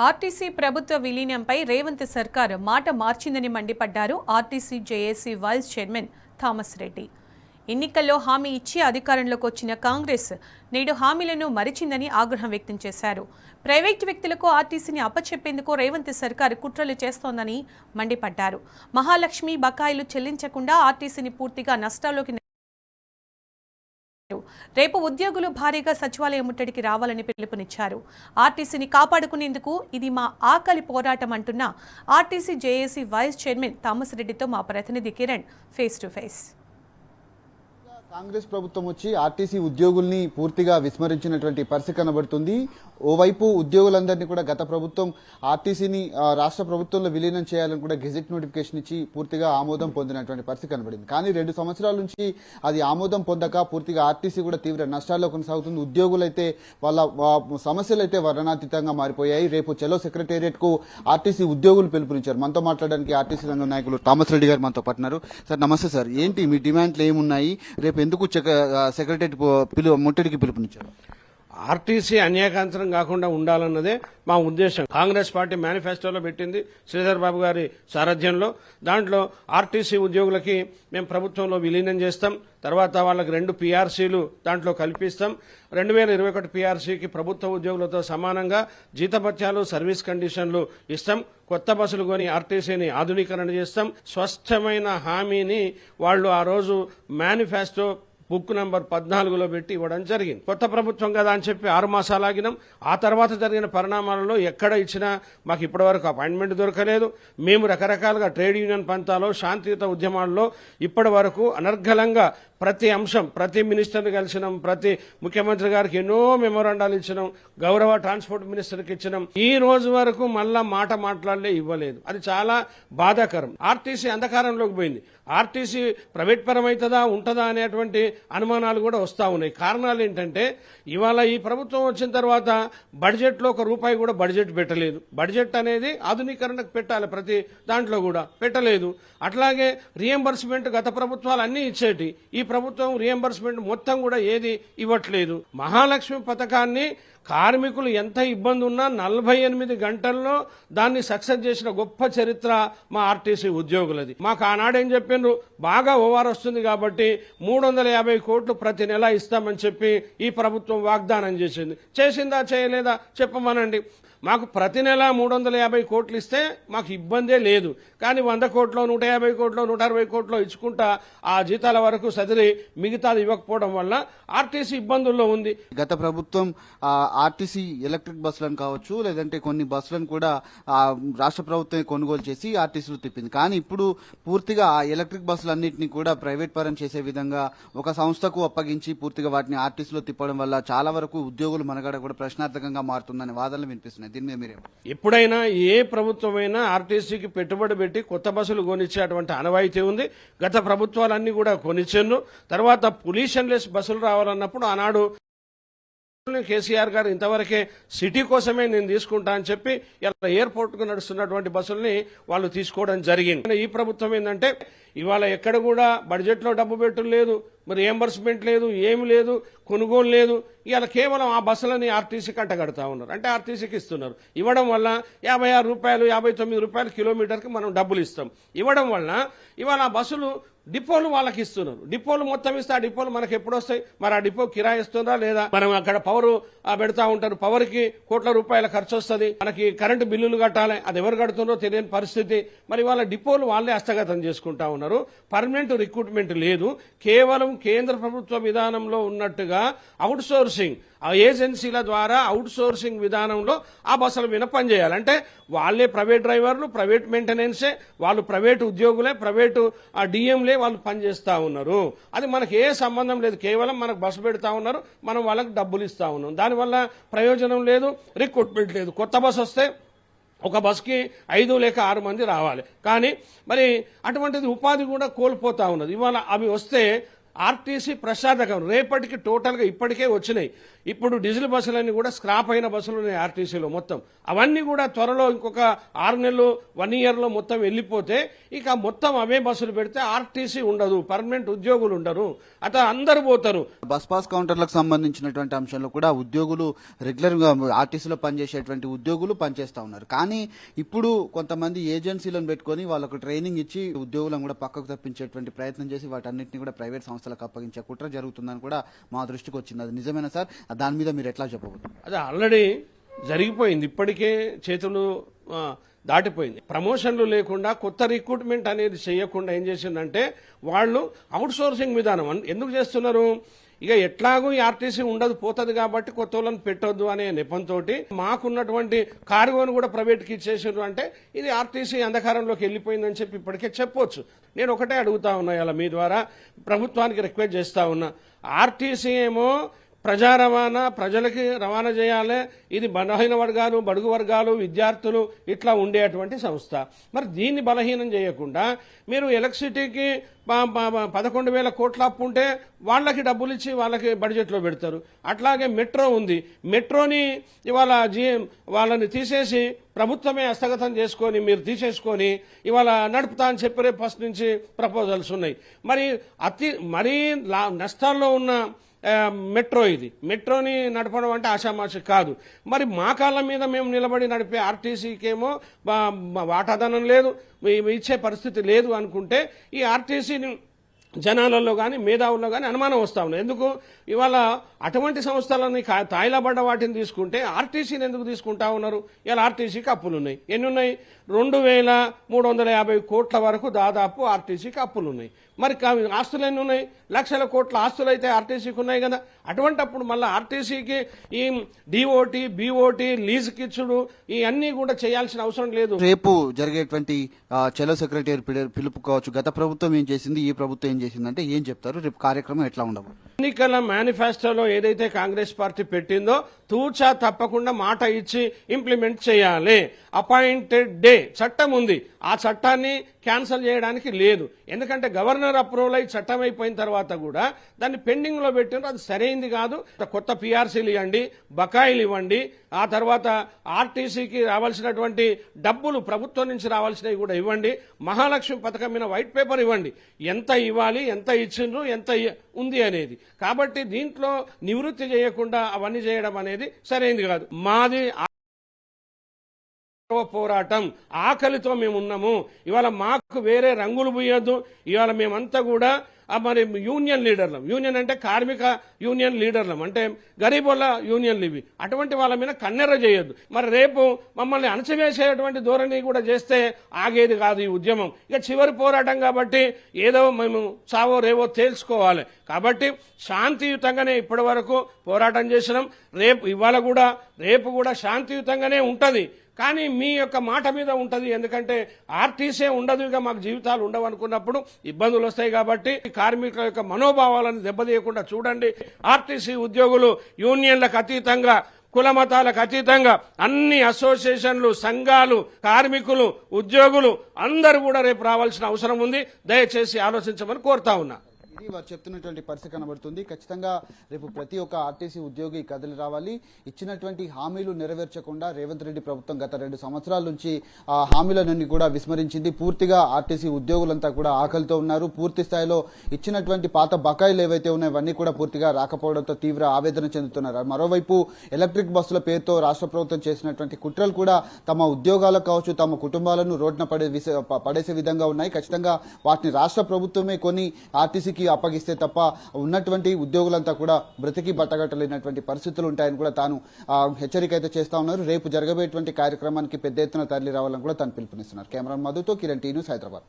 RTC ప్రభుత్వ విలీనంపై రేవంత్ సర్కార్ మాట మార్చిందని మండిపడ్డారు RTC JAC vice chairman Thomas Reddy. ఎన్నికల్లో హామీ ఇచ్చి అధికారంలోకి వచ్చిన కాంగ్రెస్ నేడు హామీలను మరిచిందని ఆగ్రహం వ్యక్తం చేశారు. ప్రైవేటు వ్యక్తులకు ఆర్టీసీని అప్పచెప్పేందుకు రేవంత్ సర్కార్ కుట్రలు చేస్తోందని మండిపడ్డారు. మహాలక్ష్మి బకాయిలు చెల్లించకుండా ఆర్టీసీని పూర్తిగా నష్టాల్లోకి రేపు ఉద్యోగులు భారీగా సచివాలయ ముట్టడికి రావాలని పిలుపునిచ్చారు. ఆర్టీసీని కాపాడుకునేందుకు ఇది మా ఆకలి పోరాటం అంటున్న RTC JAC vice chairman Thomas రెడ్డితో మా ప్రతినిధి Kiran face to face. Congress ప్రభుత్వం వచ్చి ఆర్టీసీ ఉద్యోగుల్ని పూర్తిగా విస్మరించినటువంటి పరిస్థితి కనబడుతుంది. ఓవైపు ఉద్యోగులందరినీ కూడా గత ప్రభుత్వం ఆర్టీసీని రాష్ట్ర ప్రభుత్వంలో విలీనం చేయాలని కూడా గెజెట్ నోటిఫికేషన్ ఇచ్చి పూర్తిగా ఆమోదం పొందినటువంటి పరిస్థితి కనబడింది. కానీ 2 సంవత్సరాల నుంచి అది ఆమోదం పొందక పూర్తిగా ఆర్టీసీ కూడా తీవ్ర నష్టాల్లో కొనసాగుతుంది. ఉద్యోగులైతే వాళ్ళ సమస్యలు అయితే వర్ణనాతీతంగా మారిపోయాయి. రేపు చలో సెక్రటేరియట్ కు ఆర్టీసీ ఉద్యోగులు పిలుపునిచ్చారు. మనతో మాట్లాడడానికి ఆర్టీసీ రంగ నాయకులు థామస్ రెడ్డి గారు మనతో పట్టినారు. సార్ నమస్తే సార్, ఏంటి మీ డిమాండ్లు ఏమున్నాయి? రేపు ఎందుకు సెక్రటరీ ముట్టడికి పిలుపునిచ్చారు? ఆర్టీసీ అన్యాయకాంతరం కాకుండా ఉండాలన్నదే మా ఉద్దేశం. కాంగ్రెస్ పార్టీ మేనిఫెస్టోలో పెట్టింది శ్రీధర్ బాబు గారి సారథ్యంలో. దాంట్లో ఆర్టీసీ ఉద్యోగులకి మేము ప్రభుత్వంలో విలీనం చేస్తాం, తర్వాత వాళ్ళకి 2 పీఆర్సీలు దాంట్లో కల్పిస్తాం, 2021 పీఆర్సీకి ప్రభుత్వ ఉద్యోగులతో సమానంగా జీతభత్యాలు సర్వీస్ కండిషన్లు ఇస్తాం, కొత్త బస్సులు కొని ఆర్టీసీని ఆధునీకరణ చేస్తాం. స్పష్టమైన హామీని వాళ్ళు ఆ రోజు మేనిఫెస్టో బుక్ నంబర్ 14లో పెట్టి ఇవ్వడం జరిగింది. కొత్త ప్రభుత్వం కదా అని చెప్పి 6 మాసాలు ఆగినాం. ఆ తర్వాత జరిగిన పరిణామాలలో ఎక్కడ ఇచ్చినా మాకు ఇప్పటివరకు అపాయింట్మెంట్ దొరకలేదు. మేము రకరకాలుగా ట్రేడ్ యూనియన్ పంతాలో శాంతియుత ఉద్యమాల్లో ఇప్పటి వరకు అనర్గళంగా ప్రతి అంశం, ప్రతి మినిస్టర్ని కలిసినాం, ప్రతి ముఖ్యమంత్రి గారికి ఎన్నో మెమోరాండాలు ఇచ్చినాం, గౌరవ ట్రాన్స్పోర్ట్ మినిస్టర్కి ఇచ్చినాం. ఈ రోజు వరకు మళ్ళా మాట మాట్లాడలే, ఇవ్వలేదు. అది చాలా బాధాకరం. ఆర్టీసీ అంధకారంలోకి పోయింది. ఆర్టీసీ ప్రైవేట్ పరమైతుందా ఉంటుందా అనేటువంటి అనుమానాలు కూడా వస్తూ ఉన్నాయి. కారణాలు ఏంటంటే ఇవాళ ఈ ప్రభుత్వం వచ్చిన తర్వాత బడ్జెట్లో ₹1 కూడా బడ్జెట్ పెట్టలేదు. బడ్జెట్ అనేది ఆధునీకరణకు పెట్టాలి, ప్రతి దాంట్లో కూడా పెట్టలేదు. అట్లాగే రియంబర్స్మెంట్ గత ప్రభుత్వాలు అన్నీ ఇచ్చేటి, ఈ ప్రభుత్వం రియంబర్స్మెంట్ మొత్తం కూడా ఏది ఇవ్వట్లేదు. మహాలక్ష్మి పథకాన్ని కార్మికులు ఎంత ఇబ్బంది ఉన్నా 48 గంటల్లో దాన్ని సక్సెస్ చేసిన గొప్ప చరిత్ర మా ఆర్టీసీ ఉద్యోగులది. మాకు ఆనాడేం చెప్పిండ్రు, బాగా ఓవర్ వస్తుంది కాబట్టి 350 కోట్లు ప్రతి నెల ఇస్తామని చెప్పి ఈ ప్రభుత్వం వాగ్దానం చేసింది. చేసిందా చేయలేదా చెప్పమనండి. మాకు ప్రతి నెల 350 కోట్లు ఇస్తే మాకు ఇబ్బందే లేదు. కానీ 100 కోట్లో 150 కోట్లో 160 కోట్లో ఇచ్చుకుంటా ఆ జీతాల వరకు సదిరి మిగతాది ఇవ్వకపోవడం వల్ల ఆర్టీసీ ఇబ్బందుల్లో ఉంది. గత ప్రభుత్వం ఆర్టీసీ ఎలక్ట్రిక్ బస్సులను కావచ్చు, లేదంటే కొన్ని బస్సులను కూడా రాష్ట్ర ప్రభుత్వం కొనుగోలు చేసి ఆర్టీసీలో తిప్పింది. కానీ ఇప్పుడు పూర్తిగా ఆ ఎలక్ట్రిక్ బస్సులన్నింటినీ కూడా ప్రైవేట్ పరం చేసే విధంగా ఒక సంస్థకు అప్పగించి పూర్తిగా వాటిని ఆర్టీసీలో తిప్పడం వల్ల చాలా వరకు ఉద్యోగులు మనగడ కూడా ప్రశ్నార్థకంగా మారుతుందనే వాదనలు వినిపిస్తున్నాయి. ఎప్పుడైనా ఏ ప్రభుత్వమైనా ఆర్టీసీకి పెట్టుబడి పెట్టి కొత్త బస్సులు కొనిచ్చేటువంటి అనవాయితీ ఉంది. గత ప్రభుత్వాలన్నీ కూడా కొనిచ్చాను. తర్వాత పొల్యూషన్ లెస్ బస్సులు రావాలన్నప్పుడు ఆనాడు కేసీఆర్ గారు ఇంతవరకే సిటీ కోసమే నేను తీసుకుంటా అని చెప్పి ఇలా ఎయిర్పోర్ట్ కు నడుస్తున్నటువంటి బస్సుల్ని వాళ్ళు తీసుకోవడం జరిగింది. ఈ ప్రభుత్వం ఏంటంటే ఇవాళ ఎక్కడ కూడా బడ్జెట్ లో డబ్బు పెట్టడం లేదు, మరి రియంబర్స్మెంట్ లేదు, ఏమి లేదు, కొనుగోలు లేదు. ఇవాళ కేవలం ఆ బస్సులని ఆర్టీసీకి అంటగడతా ఉన్నారు. అంటే ఆర్టీసీకి ఇస్తున్నారు. ఇవ్వడం వల్ల ₹56, ₹59 కిలోమీటర్కి మనం డబ్బులు ఇస్తాం. ఇవ్వడం వల్ల ఇవాళ ఆ బస్సులు డిపోలు వాళ్ళకి ఇస్తున్నారు. డిపోలు మొత్తం ఇస్తే ఆ డిపోలు మనకి ఎప్పుడు వస్తాయి? మరి ఆ డిపో కిరాయి ఇస్తుందా లేదా? మనం అక్కడ పవర్ పెడతా ఉంటారు, పవర్ కి కోట్ల రూపాయల ఖర్చు వస్తుంది, మనకి కరెంటు బిల్లులు కట్టాలి, అది ఎవరు కడుతుందో తెలియని పరిస్థితి. మరి వాళ్ళ డిపోలు వాళ్ళే హస్తగతం చేసుకుంటా ఉన్నారు. పర్మనెంట్ రిక్రూట్మెంట్ లేదు. కేవలం కేంద్ర ప్రభుత్వ విధానంలో ఉన్నట్టుగా అవుట్ సోర్సింగ్, ఆ ఏజెన్సీల ద్వారా అవుట్ సోర్సింగ్ విధానంలో ఆ బస్సుల మీద పనిచేయాలి. అంటే వాళ్ళే ప్రైవేట్ డ్రైవర్లు, ప్రైవేట్ మెయింటెనెన్సే, వాళ్ళు ప్రైవేట్ ఉద్యోగులే, ప్రైవేటు డిఎంలే వాళ్ళు పనిచేస్తా ఉన్నారు. అది మనకి ఏ సంబంధం లేదు. కేవలం మనకు బస్సు పెడతా ఉన్నారు, మనం వాళ్ళకి డబ్బులు ఇస్తా ఉన్నాం. దానివల్ల ప్రయోజనం లేదు, రిక్రూట్మెంట్ లేదు. కొత్త బస్సు వస్తే ఒక బస్కి 5 లేక 6 మంది రావాలి. కానీ మరి అటువంటిది ఉపాధి కూడా కోల్పోతా ఉన్నది. ఇవాళ అవి వస్తే ఆర్టీసీ ప్రసాదకం రేపటికి టోటల్గా ఇప్పటికే వచ్చినాయి. ఇప్పుడు డీజిల్ బస్సులన్నీ కూడా స్క్రాప్ అయిన బస్సులు ఉన్నాయి ఆర్టీసీలో మొత్తం. అవన్నీ కూడా త్వరలో ఇంకొక 6 నెలలు 1 ఇయర్లో మొత్తం వెళ్ళిపోతే ఇక మొత్తం అవే బస్సులు పెడితే ఆర్టీసీ ఉండదు, పర్మనెంట్ ఉద్యోగులు ఉండరు, అట్లా అందరు పోతారు. బస్ పాస్ కౌంటర్లకు సంబంధించినటువంటి అంశంలో కూడా ఉద్యోగులు రెగ్యులర్ గా ఆర్టీసీలో పనిచేసేటువంటి ఉద్యోగులు పనిచేస్తా ఉన్నారు. కానీ ఇప్పుడు కొంతమంది ఏజెన్సీలను పెట్టుకొని వాళ్ళకు ట్రైనింగ్ ఇచ్చి ఉద్యోగులను కూడా పక్కకు తప్పించేటువంటి ప్రయత్నం చేసి వాటన్నిటిని కూడా ప్రైవేట్ సంస్థలకు అప్పగించే కుట్ర జరుగుతుందని కూడా మా దృష్టికి వచ్చింది. అది నిజమేనా సార్? దాని మీద మీరు ఎట్లా చెప్పబోతున్నారు? అది ఆల్రెడీ జరిగిపోయింది, ఇప్పటికే చేతులు దాటిపోయింది. ప్రమోషన్లు లేకుండా కొత్త రిక్రూట్మెంట్ అనేది చేయకుండా ఏం చేసిందంటే వాళ్ళు అవుట్ సోర్సింగ్ విధానం ఎందుకు చేస్తున్నారు? ఇక ఎట్లాగూ ఈ ఆర్టీసీ ఉండదు, పోతుంది కాబట్టి కొత్త వాళ్ళని పెట్టొద్దు అనే నెపంతో మాకున్నటువంటి కార్గోను కూడా ప్రైవేట్కి ఇచ్చేసారు. అంటే ఇది ఆర్టీసీ అంధకారంలోకి వెళ్ళిపోయిందని చెప్పి ఇప్పటికే చెప్పొచ్చు. నేను ఒకటే అడుగుతా ఉన్నా, ఇలా మీ ద్వారా ప్రభుత్వానికి రిక్వెస్ట్ చేస్తా ఉన్నా, ఆర్టీసీ ఏమో ప్రజా రవాణా, ప్రజలకి రవాణా చేయాలి, ఇది బలహీన వర్గాలు, బడుగు వర్గాలు, విద్యార్థులు ఇట్లా ఉండేటువంటి సంస్థ. మరి దీన్ని బలహీనం చేయకుండా మీరు ఎలక్ట్రిసిటీకి 11,000 కోట్ల అప్పు ఉంటే వాళ్ళకి డబ్బులు ఇచ్చి వాళ్ళకి బడ్జెట్లో పెడతారు. అట్లాగే మెట్రో ఉంది, మెట్రోని ఇవాళ వాళ్ళని తీసేసి ప్రభుత్వమే హస్తగతం చేసుకొని మీరు తీసేసుకొని ఇవాళ నడుపుతా అని చెప్పి రేపు ఫస్ట్ నుంచి ప్రపోజల్స్ ఉన్నాయి. మరీ నష్టాల్లో ఉన్న మెట్రో, ఇది మెట్రోని నడపడం అంటే ఆషామాషి కాదు. మరి మా కాళ్ళ మీద మేము నిలబడి నడిపే ఆర్టీసీకేమో వాటాదానం లేదు, ఇచ్చే పరిస్థితి లేదు అనుకుంటే ఈ ఆర్టీసీని జనాలలో కానీ మేధావుల్లో కానీ అనుమానం వస్తా ఉన్నాయి. ఎందుకు ఇవాళ అటువంటి సంస్థలని తాయిలా పడ్డ వాటిని తీసుకుంటే ఆర్టీసీని ఎందుకు తీసుకుంటా ఉన్నారు? ఇలా ఆర్టీసీకి అప్పులు ఉన్నాయి. ఎన్ని ఉన్నాయి? 2,350 కోట్ల వరకు దాదాపు ఆర్టీసీకి అప్పులు ఉన్నాయి. మరి ఆస్తులు ఎన్ని ఉన్నాయి? లక్షల కోట్ల ఆస్తులు అయితే ఆర్టీసీకి ఉన్నాయి కదా. అటువంటప్పుడు మళ్ళీ ఆర్టీసీకి ఈ డిఓటీ, బీఓటీ, లీజుకి ఇచ్చుడు ఇవన్నీ కూడా చేయాల్సిన అవసరం లేదు. రేపు జరిగేటువంటి చలో సెక్రటరీ పిలుపు కావచ్చు, గత ప్రభుత్వం ఏం చేసింది, ఈ ప్రభుత్వం ఏం చేసిందంటే ఏం చెప్తారు? రేపు కార్యక్రమం ఎట్లా ఉండవు? ఎన్నికల మేనిఫెస్టోలో ఏదైతే కాంగ్రెస్ పార్టీ పెట్టిందో తూచా తప్పకుండా మాట ఇచ్చి ఇంప్లిమెంట్ చేయాలి. అపాయింటెడ్ డే చట్టం ఉంది, ఆ చట్టాన్ని క్యాన్సిల్ చేయడానికి లేదు. ఎందుకంటే గవర్నర్ అప్రూవల్ అయి చట్టం అయిపోయిన తర్వాత కూడా దాన్ని పెండింగ్ లో పెట్టినారు, అది సరైంది కాదు. కొత్త పిఆర్సీలు ఇవ్వండి, బకాయిలు ఇవ్వండి, ఆ తర్వాత ఆర్టీసీకి రావాల్సినటువంటి డబ్బులు ప్రభుత్వం నుంచి రావాల్సినవి కూడా ఇవ్వండి. మహాలక్ష్మి పథకం మీద వైట్ పేపర్ ఇవ్వండి, ఎంత ఇవ్వాలి, ఎంత ఇచ్చిండ్రు, ఎంత ఉంది అనేది. కాబట్టి దీంట్లో నివృత్తి చేయకుండా అవన్నీ చేయడం అనేది సరైంది కాదు. మాది పోరాటం, ఆకలితో మేము ఉన్నాము. ఇవాళ మాకు వేరే రంగులు పూయొద్దు. ఇవాళ మేమంతా కూడా మరి యూనియన్ లీడర్లం, యూనియన్ అంటే కార్మిక యూనియన్ లీడర్లం, అంటే గరీబుల యూనియన్లు ఇవి. అటువంటి వాళ్ళ మీద కన్నెర్ర చేయొద్దు. మరి రేపు మమ్మల్ని అణచివేసేటువంటి ధోరణి కూడా చేస్తే ఆగేది కాదు ఈ ఉద్యమం. ఇక చివరి పోరాటం కాబట్టి ఏదో మేము చావో రేవో తేల్చుకోవాలి. కాబట్టి శాంతియుతంగానే ఇప్పటి వరకు పోరాటం చేసినాం. రేపు కూడా శాంతియుతంగానే ఉంటది. కానీ మీ యొక్క మాట మీద ఉంటది. ఎందుకంటే ఆర్టీసీ ఉండదు, ఇక మాకు జీవితాలు ఉండవు అనుకున్నప్పుడు ఇబ్బందులు వస్తాయి. కాబట్టి కార్మికుల యొక్క మనోభావాలను దెబ్బతీయకుండా చూడండి. ఆర్టీసీ ఉద్యోగులు యూనియన్లకు అతీతంగా, కుల మతాలకు అతీతంగా అన్ని అసోసియేషన్లు, సంఘాలు, కార్మికులు, ఉద్యోగులు అందరూ కూడా రేపు రావాల్సిన అవసరం ఉంది. దయచేసి ఆలోచించమని కోరుతా ఉన్నా. ఇది వారు చెప్తున్నటువంటి పరిస్థితి కనబడుతుంది. ఖచ్చితంగా రేపు ప్రతి ఒక్క ఆర్టీసీ ఉద్యోగి కదిలి రావాలి. ఇచ్చినటువంటి హామీలు నెరవేర్చకుండా రేవంత్ రెడ్డి ప్రభుత్వం గత 2 సంవత్సరాల నుంచి ఆ హామీలన్నీ కూడా విస్మరించింది. పూర్తిగా ఆర్టీసీ ఉద్యోగులంతా కూడా ఆకలితో ఉన్నారు. పూర్తి స్థాయిలో ఇచ్చినటువంటి పాత బకాయిలు ఏవైతే ఉన్నాయో అవన్నీ కూడా పూర్తిగా రాకపోవడంతో తీవ్ర ఆవేదన చెందుతున్నారు. మరోవైపు ఎలక్ట్రిక్ బస్సుల పేరుతో రాష్ట్ర ప్రభుత్వం చేసినటువంటి కుట్రలు కూడా తమ ఉద్యోగాలకు కావచ్చు, తమ కుటుంబాలను రోడ్డున పడేసే విధంగా ఉన్నాయి. ఖచ్చితంగా వాటిని రాష్ట్ర ప్రభుత్వమే కొని ఆర్టీసీకి అప్పగిస్తే తప్ప ఉన్నటువంటి ఉద్యోగులంతా కూడా బ్రతికి బట్టగట్టలేనటువంటి పరిస్థితులు ఉంటాయని కూడా తాను హెచ్చరిక అయితే చేస్తా ఉన్నారు. రేపు జరగబోయేటువంటి కార్యక్రమానికి పెద్ద ఎత్తున తరలి రావాలని కూడా తాను పిలుపునిస్తున్నారు. కెమెరా మధుతో కిరణ్ టీ న్యూస్, హైదరాబాద్.